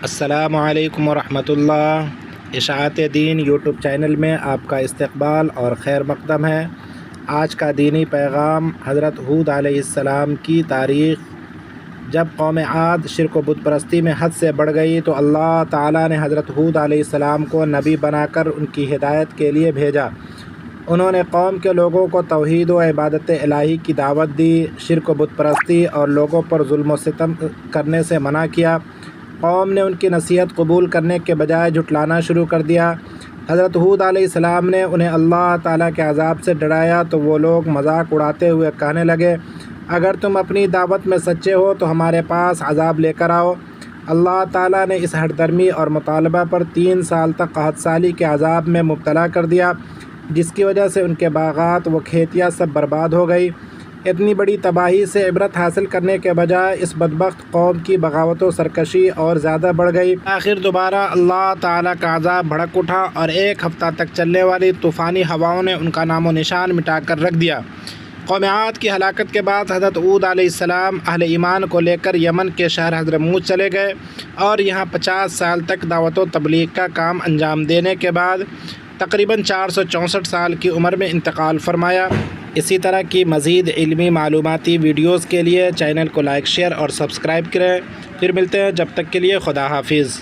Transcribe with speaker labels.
Speaker 1: السلام علیکم ورحمۃ اللہ۔ اشاعت دین یوٹیوب چینل میں آپ کا استقبال اور خیر مقدم ہے۔ آج کا دینی پیغام حضرت ہود علیہ السلام کی تاریخ۔ جب قوم عاد شرک و بت پرستی میں حد سے بڑھ گئی تو اللہ تعالیٰ نے حضرت ہود علیہ السلام کو نبی بنا کر ان کی ہدایت کے لیے بھیجا۔ انہوں نے قوم کے لوگوں کو توحید و عبادت الہی کی دعوت دی، شرک و بت پرستی اور لوگوں پر ظلم و ستم کرنے سے منع کیا۔ قوم نے ان کی نصیحت قبول کرنے کے بجائے جھٹلانا شروع کر دیا۔ حضرت ہود علیہ السلام نے انہیں اللہ تعالیٰ کے عذاب سے ڈرایا تو وہ لوگ مذاق اڑاتے ہوئے کہنے لگے، اگر تم اپنی دعوت میں سچے ہو تو ہمارے پاس عذاب لے کر آؤ۔ اللہ تعالیٰ نے اس ہٹ درمی اور مطالبہ پر 3 سال تک قحط سالی کے عذاب میں مبتلا کر دیا، جس کی وجہ سے ان کے باغات و کھیتیاں سب برباد ہو گئی۔ اتنی بڑی تباہی سے عبرت حاصل کرنے کے بجائے اس بدبخت قوم کی بغاوت و سرکشی اور زیادہ بڑھ گئی۔ آخر دوبارہ اللہ تعالیٰ کا عذاب بھڑک اٹھا اور 1 ہفتہ تک چلنے والی طوفانی ہواؤں نے ان کا نام و نشان مٹا کر رکھ دیا۔ قوم عاد کی ہلاکت کے بعد حضرت ہود علیہ السلام اہل ایمان کو لے کر یمن کے شہر حضرموت چلے گئے اور یہاں 50 سال تک دعوت و تبلیغ کا کام انجام دینے کے بعد تقریباً 464 سال کی عمر میں انتقال فرمایا۔ اسی طرح کی مزید علمی معلوماتی ویڈیوز کے لیے چینل کو لائک، شیئر اور سبسکرائب کریں۔ پھر ملتے ہیں، جب تک کے لیے خدا حافظ۔